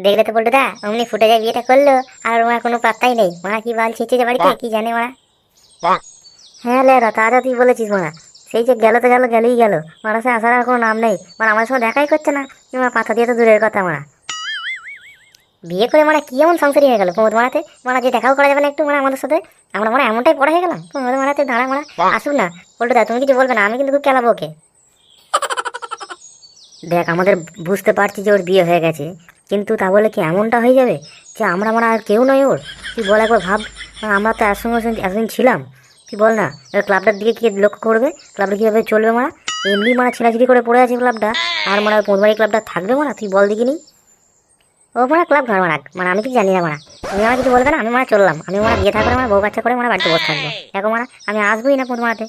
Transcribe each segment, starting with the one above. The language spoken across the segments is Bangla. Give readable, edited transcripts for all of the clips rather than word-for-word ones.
দেখলে তো বলতো দা অমনি ফুটে যায় বিয়েটা করলো। আর ওনার কোনো পাত্তাই নেই, মারা কি বাল ছিঁচে যে বাড়িতে কি জানে মারা। হ্যাঁ লেরা তাজা তুই বলেছিস মারা। সেই যে গেল তো গেল, গেলেই গেল। মারা সে আসার আর কোনো নাম নেই, মানে আমার সঙ্গে দেখাই করছে না। মারা পাতা দিয়ে তো দূরের কথা মারা। বিয়ে করে মানে কি এমন সংসারী হয়ে গেল প্রমোদ মারাতে, মানে যে দেখাও করা যাবে না একটু মানে আমাদের সাথে। আমরা মানে এমনটাই পড়া হয়ে গেলাম প্রমোদ মারাতে। দাঁড়া মারা আসুক না বলতো দা, তুমি কিছু বলবে না, আমি কিন্তু খুব কেলাবো ওকে। দেখ আমাদের বুঝতে পারছি যে ওর বিয়ে হয়ে গেছে, কিন্তু তা বলে কি এমনটা হয়ে যাবে যে আমরা মানে আর কেউ নয় ওর? তুই বল একবার ভাব, মানে আমরা তো একসঙ্গে এতদিন ছিলাম। তুই বল না, ক্লাবটার দিকে কি লক্ষ্য করবে, ক্লাবটা কীভাবে চলবে মারা? এমনি মানে ছিলাছিলি করে পড়ে আছে ক্লাবটা, আর মানে পোঁদবাড়ি ক্লাবটা থাকবে মারা? তুই বল দেখিনি। ও মানে ক্লাব ঘর মারাক, মানে আমি কিছু জানি না মারা। তুমি আমার কিছু বলবে না, আমি মানে চললাম। আমি মানে বিয়ে থাকবে মানে বউ বাচ্চা করে মানে বাড়িতে বসে থাকবো। দেখো মারা আমি আসবোই না পোঁদ মারাতে।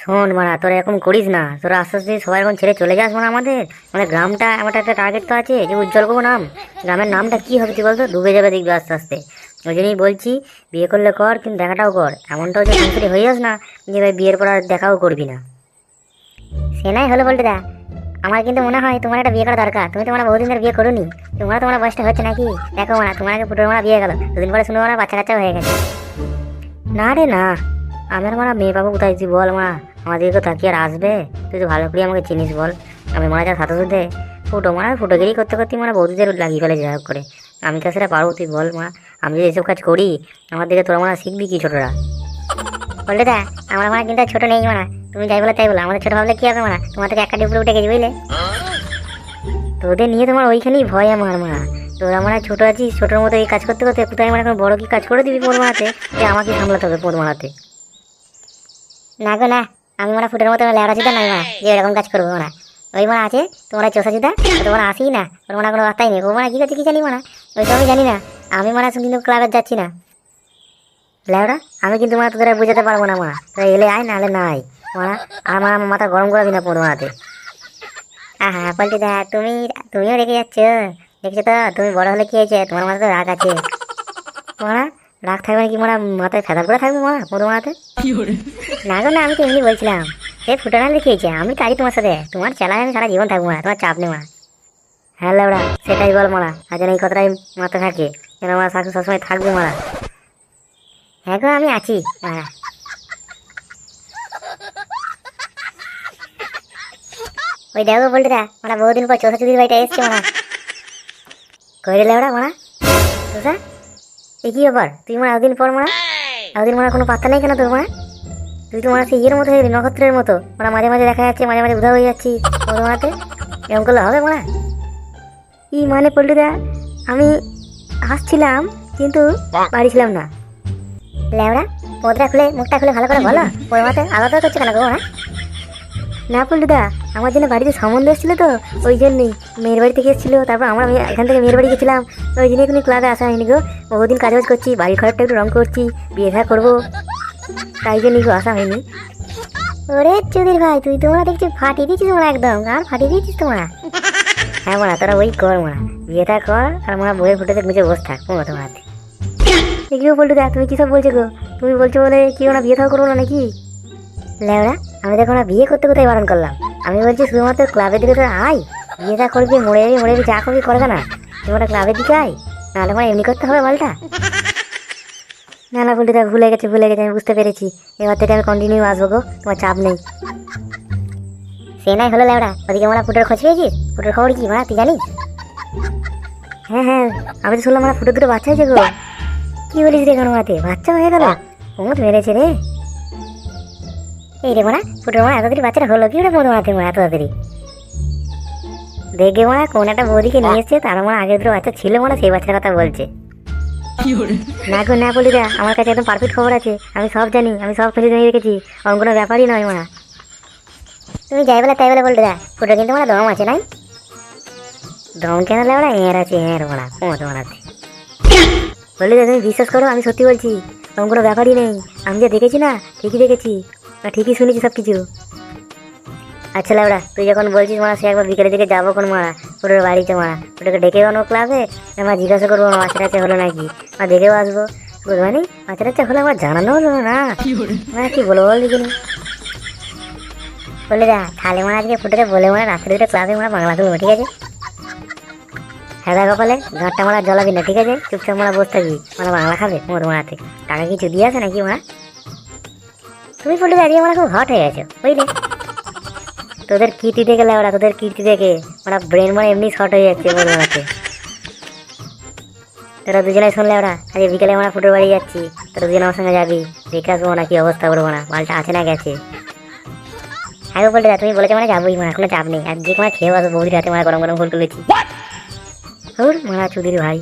শোন মারা, তোরা এরকম করিস না। তোরা আস্তে আস্তে সবাই এখন ছেড়ে চলে যাস মানে আমাদের, মানে গ্রামটা আমার একটা টার্গেট তো আছে যে উজ্জ্বল করবো নাম। গ্রামের নামটা কি হবে তুই বলতো? ডুবে যাবে দেখবি আস্তে আস্তে। ওই জন্যই বলছি বিয়ে করলে কর, কিন্তু দেখাটাও কর। এমনটাও যে সংসারী হয়ে যাস না যে ভাই বিয়ের পর আর দেখাও করবি না। সে নাই হলো বলতে দা, আমার কিন্তু মনে হয় তোমার একটা বিয়ে করা দরকার। তুমি তো মানে বহুদিন ধরে বিয়ে করোনি, তোমার বয়সটা হচ্ছে নাকি? দেখো মানে তোমার আগে ফুটোর মারা বিয়ে গেল, দুদিন পরে শুনে মানে বাচ্চা কাচ্চাও হয়ে গেছে। না রে না, আমার মারা মেয়ে পাবো কোথায় তুই বল মা? আমাদেরকে তাকিয়ে আর আসবে? তুই তো ভালো করে আমাকে চিনিস বল। আমি মারা যা সাথে সাথে ফুটো মারা ফুটোগিরি করতে করতে মানে বৌদিদের লাগিয়ে ফেলে যা হোক করে। আমি তো সেটা পারবো, তুই বল মা। আমি যদি এসব কাজ করি আমার দিকে তোরা মারা শিখবি কি ছোটরা? বললে দা আমরা মারা কিন্তু ছোট নেই মারা। তুমি যাই বলে তাই বলো, আমাদের ছোট ভাবলে কি হবে মারা? তোমার থেকে একটা উপরে উঠে গেছি বুঝলে। তোদের নিয়ে তোমার ওইখানেই ভয় আমার মা। তোরা মানে ছোট আছিস, ছোটোর মতো এই কাজ করতে করতে কোথায় মানে এখন বড় কি কাজ করে দিবি পোদ মারাতে, যে আমাকে সামলাতে হবে পোদ মারাতে। না গো না, আমি মানে ফুটের মতো লেড়া চুদা নাই মা যে এরকম কাজ করবো না। ওই মানে আছে তোমরা চোষা চুদা, তোমরা আসি না, ওর মানে কোনো বার্তাই নেই। ও মানে কি করছে কি জানি মানে, ওই সব আমি জানি না। আমি মানে কিন্তু ক্লাবে যাচ্ছি না লেওড়া। আমি কিন্তু মানে তোদের বুঝাতে পারবো না মা। তোরা এলে আয় না হলে নাই মারা। আমার মাথা গরম করাবি না পোদ মারাতে। হ্যাঁ হ্যাঁ বলছি দা, তুমিও রেখে যাচ্ছ। দেখছো তো তুমি বড় হলে কি হয়েছে, তোমার মাথায় তো রাগ আছে মারা। রাগ থাকবে কি মারা, মাথায় ফেদা করে থাকবে মারা পোদ মারাতে। না গো না, আমি তো এমনি বলছিলাম। সে ফুটানা দেখিয়েছে, আমি কাজই তোমার সাথে, তোমার চালায় আমি সারা জীবন থাকবো না, তোমার চাপ নেই মা। হ্যাঁ লেবড়া সেটাই বল মারা, আর যেন এই কথাটাই মাথায় থাকে, যেন আমার শাশু সবসময় থাকবে মারা। হ্যাঁ গো আমি আছি মারা। ওই দেখো বলতে দা মানে বহুদিন পর চৌষা চুদির বাড়িটা এসছে মারা। কইরে লেবড়া মারা চৌষা, এ কি ব্যাপার? তুই মারা এতদিন পর মারা, এতদিন মারা কোনো পাত্তা নেই কেন তোর মারা? তুই তো মানে সেই ইয়ের মতো হয়ে গেলি, নক্ষত্রের মতো মানে মাঝে মাঝে দেখা যাচ্ছে, মাঝে মাঝে উধাও হয়ে যাচ্ছি মতো মারাতে। এরকম করলে হবে মারা? ই মানে পল্টু দা, আমি হাসছিলাম কিন্তু বাড়ি ছিলাম না। ল্যাবড়া মুখটা খুলে ভালো করে বলো, ওর মাথায় আলাদা করছে কেন গো? না পল্টু দা, আমার জন্য বাড়িতে সম্বন্ধ এসেছিলো তো ওই জন্যই। মেয়ের বাড়ি থেকে এসেছিলো, তারপর আমরা এখান থেকে মেয়ের বাড়ি গেছিলাম। ওই জন্যই কোনো ক্লাবে আসা হয়নি গো। বহুদিন কাজ করছি, বাড়ির ঘরটা একটু রং করছি, বিয়ে থা করবো, তাই জন্যই গো আসা হয়নি। ওরে চুদির ভাই, তুই তোমরা দেখছি ফাটিয়ে দিয়েছিস তোমরা, একদম গান ফাটিয়ে দিয়েছিস তোমরা। হ্যাঁ মারা তোরা ওই কর মারা, বিয়ে থা কর, আর মারা বইয়ের ফুটেতে গুঁজে বসে থাক মতো মারাতে। এগুলো বলতে দেখ তুমি কী সব বলছো গো? তুমি বলছো বলে কি ওরা বিয়ে থাও করবো না নাকি? লেওরা আমি দেখো না বিয়ে করতে কোথায় বারণ করলাম? আমি বলছি শুধুমাত্র ক্লাবের দিকে তোরা আয়, বিয়ে থা করবি, মরে যাবি যা করবি করবে না, তোমরা ক্লাবের দিকে আয়, নাহলে মানে এমনি করতে হবে বলটা। না না বলতে দেখ, ভুলে গেছে আমি বুঝতে পেরেছি। এবার থেকে আমি কন্টিনিউ আসবো গো, তোমার চাপ নেই। সে নাই হলো লেওড়া, ওদিকে আমরা ফুটোর খোঁজ পেয়েছিস? ফুটোর খবর কি মারা তুই জানিস? হ্যাঁ হ্যাঁ আমি তো শুনলাম মানে ফুটোর দুটো বাচ্চা হয়েছে গো। কি বলিস রে, কোনো মাতে বাচ্চা হয়ে গেল? কোমর মেরেছে রে। এই রে মারা ফুটোর মারা এতদিন বাচ্চাটা হলো কি রে মোদ মারাতে মারা এত তাড়াতাড়ি? দেখে মারা কোন একটা বৌদিকে নিয়ে এসছে, তার মানে আগে দুটো বাচ্চা ছিল মানে সেই বাচ্চার কথা বলছে। না গো না বলি দা, আমার কাছে একদম পারফেক্ট খবর আছে, আমি সব জানি, আমি সব কিছু জেনে রেখেছি, অন্য কোনো ব্যাপারই নয় মারা। তুমি যাই বলে তাই বলে বলতে দা, ফুটো কিন্তু মানে দম আছে নাই? দম কেন লেওড়া, এর আছে এর মারা মতো মারাতে। বললি দা তুমি বিশ্বাস করো, আমি সত্যি বলছি, অন্য কোনো ব্যাপারই নেই। আমি যা দেখেছি না ঠিকই দেখেছি, ঠিকই শুনেছি সব কিছু। আচ্ছা লেওড়া তুই যখন বলছিস মারা, সে একবার বিকেলের দিকে যাবো কোন মারা ফুটোর বাড়িতে মারা, ফুটোকে ডেকে আনো ক্লাবে, আমার জিজ্ঞাসা করবো বাচ্চা টাচ্চা হলো নাকি, আর দেখেও আসবো। বুঝবানি বাচ্চা টাচ্চা হলে আমার জানানো হলো না, কি বলবো বল দেখিনি। বলে দা তাহলে মানে আজকে ফুটোকে বলে মানে রাত্রে দুটো ক্লাবে মানে বাংলা তুলবো, ঠিক আছে? হ্যাঁ দেখো কপালে ঘরটা মারা জ্বলাবি না, ঠিক আছে? চুপচাপ মারা বসে থাকবি, মানে বাংলা খাবে মোর মারাতে। টাকা কিছু দিয়ে আছে নাকি মারা? তুমি বলে দাঁড়িয়ে আমার খুব হট হয়ে গেছো বুঝলে? তোদের কীর্তি দেখে ওরা, তোদের কীর্তি দেখে ওরা ব্রেন মানে এমনি শর্ট হয়ে যাচ্ছে মোর মারাতে। তোরা দুজনে শুনলে ওরা আজ বিকেলে আমরা ফুটোর বাড়ি যাচ্ছি, তোরা দুজনে আমার সঙ্গে যাবি, দেখে আসবো না কি অবস্থা করবো না, মালটা আছে না গেছে। হ্যাঁ বলতে তুমি বলেছো মানে যাবোই, মানে কোনো চাপ নেই। আর যে কোনো খেয়ে আসবো, বৌদির হাতে মানে গরম গরম ফুল তুলেছি। হুর মারা চুদির ভাই।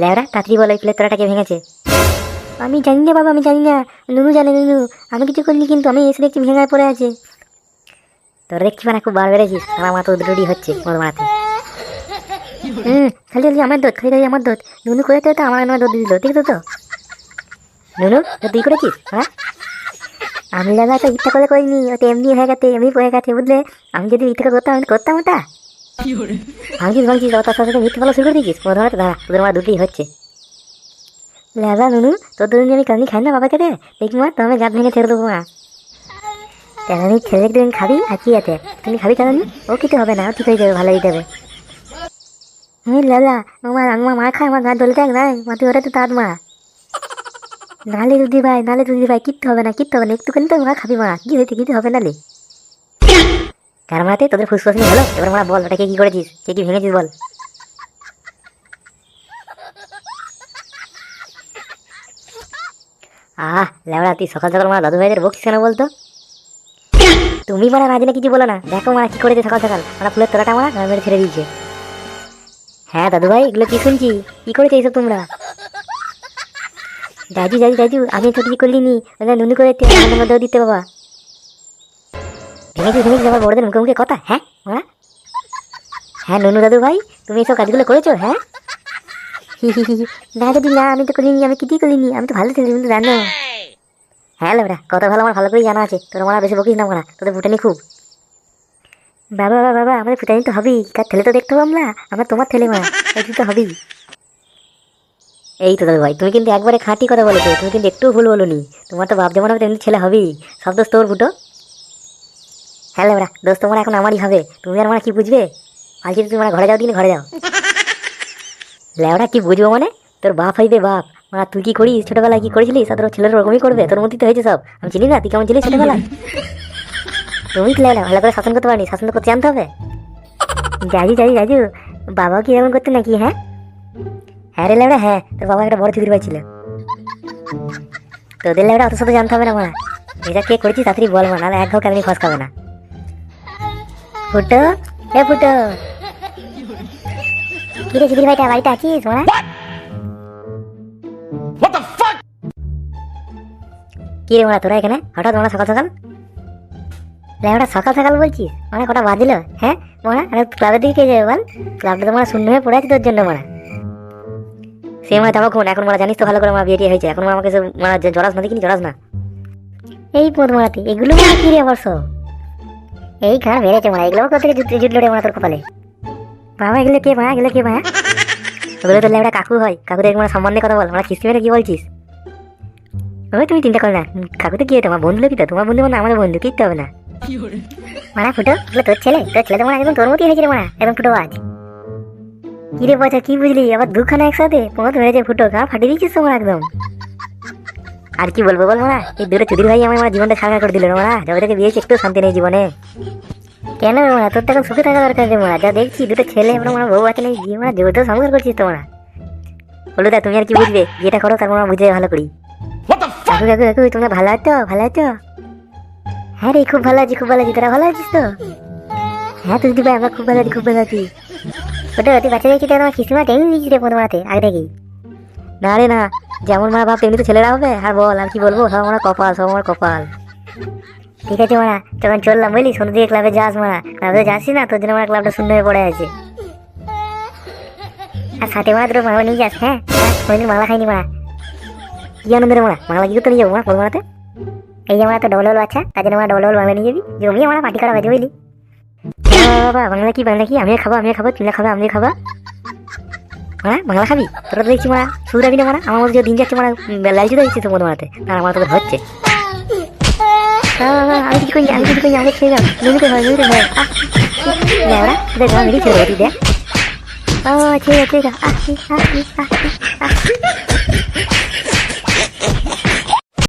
লেওরা তাড়াতাড়ি বলো এই প্লেট তোরাটাকে ভেঙেছে। আমি জানি না বাবা, আমি জানি না। নুনু জানে, নুনু। আমি কিছু করিনি, কিন্তু আমি এসে দেখছি ভেঙে পড়ে আছে। তোরা দেখছি মানে খুব বার বেড়েছিস, আমার মাথা উদ্রুডি হচ্ছে মোর মারাতে। খালি খালি আমার দোধ, খালি খালি আমার দোধ। নুনু করে তো আমার দোধ দিল, ঠিক তো? নুনু তুই করেছিস? হ্যাঁ আমি দাদা তো ইচ্ছা করে করিনি, ওটা এমনি হয়ে গেছে, এমনি পড়ে গেছে বুঝলে। আমি যদি ইচ্ছা করতাম আমি করতাম ওটা। ভাঙছিস তার সাথে মিথ্যে ভালো শুরু করে দিয়েছিস মোর মারাতে। দাঁড়া, তোদের আমার দুটোই হচ্ছে। লেদা নুনু তোর দুদিন আমি কালনি খাই না বাবা খেতে, দেখি মা তোমার গাছ ভেঙে ছেড়ে দেবো মা। তেমনি ছেলে একদিন খাবি আর কি আছে, তুমি খাবি কেন? ও কিছু হবে না, ও ঠিক হয়ে যাবে, ভালো হয়ে যাবে। হ্যাঁ লালা আমার আঙমা মা খায়, আমার গাছ জ্বলতে নাই মা, তুই ওটা তো তার মা। নালে দুদি ভাই, নালে দুদি ভাই, কিচ্ছু হবে না, কিচ্ছু হবে না, একটুখানি তো মা খাবি মা, কি হয়েছে? কিছু হবে নালে। কার মাতে তোদের ফুসফুস নিয়ে হলো? এবার মা বল ওটাকে কি করেছিস, কে কি ভেঙেছিস বল। লেবড়া তুই সকাল সকাল মারা দাদু ভাইদের বকিস কেন বলতো? তুমি মানে না জেনে কিছু বলো না, দেখো মারা কি করেছে সকাল সকাল, মানে ফুলের তোলাটা মারা ঘর মেরে ছেড়ে দিয়েছে। হ্যাঁ দাদু ভাই এগুলো কি শুনছি, কি করেছে এইসব তোমরা? দাদু দাদু দাদু আমি তো কিছু করলিনি, নুনু করে আমাদের মধ্যেও দিতে বাবা। ভেঙেছি ভেঙেছি আমার বড়দের মুখে মুখে কথা। হ্যাঁ ওরা হ্যাঁ নুনু দাদু ভাই তুমি এইসব কাজগুলো করেছো? হ্যাঁ না দাদু না, আমি তো করিনি, আমি কিছুই করিনি, আমি তো ভালো ছেলে, তুমি তো জানো। হ্যাঁ লোরা কত ভালো আমার ভালো করেই জানা আছে, তোর মারা বেশি বকিস না মারা, তোদের ফুটানি খুব। বাবা বাবা বাবা আমাদের ফুটানি তো হবেই, কার ছেলে তো দেখতে পাবো না, আমরা তোমার ছেলে মা, এই তো হবেই। এই তো দাদু ভাই তুমি কিন্তু একবারে খাঁটি কথা বলেছো, তুমি কিন্তু একটু ভুল বলোনি। তোমার তো বাপ যেমন হবে তেমনি ছেলে হবেই, সব দোষ তোর ফুটো। হ্যাঁ লোরা দোষ তোমার এখন আমারই হবে, তুমি আর মানে কি বুঝবে? আজকে তুমি মানে ঘরে যাও, দিন ঘরে যাও। লেওরা কি বুঝবো মানে, তোর বাপ হইবে বাপ, মানে তুই কি করিস ছোটবেলায়, কি করেছিলিস তোর ছেলের ওরকমই করবে, তোর মধ্যে তো হয়েছে সব। আমি চিনি না তুই কেমন ছিলিস ছোটবেলায়। তুমি কি লেওরা ভালো করে শাসন করতে পারিনি, শাসন করতে জানতে হবে। জাজু জাজু জাজু বাবাও কি এরকম করতে নাকি? হ্যাঁ হ্যাঁ রে লেওরা, হ্যাঁ তোর বাবা একটা বড় চুদির ভাই ছিল। তোদের লেওরা অত সাথে জানতে হবে না মা, এটা কে করেছিস তাড়াতাড়ি বল মা, নাহলে এক ঘর কারণে খস খাবে না। ফুটো এ ফুটো, কি রে চুদির ভাইটা বাড়িতে আছিস মা? কি রে মোড়া তোরা এখানে হঠাৎ মোড়া সকাল সকাল? লেওরা সকাল সকাল বলছিস, মানে কটা বাজল? হ্যাঁ মোড়া ক্লাবের দিকে কে যাবে বল, ক্লাবটা তো মোড়া শূন্য হয়ে পড়ে আছে তোর জন্য মোড়া। সে মানে তখন এখন মোড়া জানিস তো ভালো করে, আমার বিয়ে টিয়ে হয়েছে, এখন আমাকে মানে জড়াস না, দেখিনি জড়াস না। এই পদ মোড়াতে এগুলো মোড়া কি রে অবশ্য, এই খান বেড়েছে মোড়া, এগুলো কোথা থেকে জুটলো রে মোড়া তোর কপালে? বাবা এগুলো কে ভাই, এগুলো কে ভাই? ওগুলো তো লেওরা কাকু হয়, কাকু দেখে মানে সম্বন্ধে কথা বল, মানে কিস্তি মেরে কি বলছিস? ওই তুমি চিন্তা করো না, কাকু তো কি তোমার বন্ধু লোক, তোমার বন্ধু মানে আমাদের বন্ধু, কিনতে হবে না। মারা ফুটো তোর ছেলে, তোর ছেলে তো মানে একদম তোর মতই হয়েছে রে মারা, একদম ফুটো আজ। কি রে পয়সা কি বুঝলি, আবার দুখানা একসাথে পথ হয়েছে ফুটো, গা ফাটিয়ে দিচ্ছিস তোমার একদম। আর কি বলবো বল মারা, এই দুটো চুদির ভাই আমার জীবনটা সাকার করে দিল মারা, যবে থেকে বিয়েছি একটু শান্তি নেই জীবনে। কেন মারা তোর তো এখন সুখে থাকা দরকার রে মারা, যা দেখছি দুটো ছেলে মানে বউ আছে নেই, বিয়ে মানে জোর সংসার করছিস তোমরা। বলো দা তুমি আর কি বুঝবে, বিয়েটা করো তারপর আমরা বুঝে ভালো করি। কাকু কাকু কাকু তোমরা ভালো আছো, ভালো আছো? হ্যাঁ রে খুব ভালো আছি, খুব ভালো আছি, তোরা ভালো আছিস তো? হ্যাঁ তুই ভাই আমরা খুব ভালো আছি, খুব ভালো আছি। ওটা তুই বাচ্চা দেখছি তোমার খিস্তিমা টেনে দিচ্ছি রে প্রথমাতে আগে থেকেই। না রে না, যেমন মা বাপ তেমনি তো ছেলেরা হবে, আর বল আর কি বলবো, সব আমার কপাল, সব আমার কপাল। ঠিক আছে মারা তখন চললাম বুঝলি, সন্ধ্যে দিকে ক্লাবে যাস মারা, ক্লাবে যাচ্ছি না তোর জন্য আমার ক্লাবটা শূন্য হয়ে পড়ে আছে। আর সাথে মারা তোর মামা নিয়ে যাস। হ্যাঁ কোনদিন মালা খাইনি মারা, কি আনন্দ রে মারা, মালা কি করতে নিয়ে যাবো মা প্রথমাতে? এই যে আমার একটা ডবল ডবল বাচ্চা, তার জন্য আমার ডবল ডবল বাংলা নিয়ে যাবি, জমি আমার পার্টি করা হয়েছে বুঝলি। বাবা বাংলা কি বাংলা কি, আমিও খাবো আমিও খাবো, তুমি খাবে আমিও খাবা। হ্যাঁ বাংলা খাবি, তোরা তো দেখছি মারা সুরাবি না মারা, আমার মধ্যে দিন যাচ্ছে মারা লালচি তো দিচ্ছিস তোমার মারাতে, আর আমার তোদের হচ্ছে। আমি কিছু করি আমাকে ছেড়ে দাও, নদীতে হয় লেওড়া তোদের গ্রাম এদিকে ছেড়ে দেবো তুই দেখ। ঠিক আছে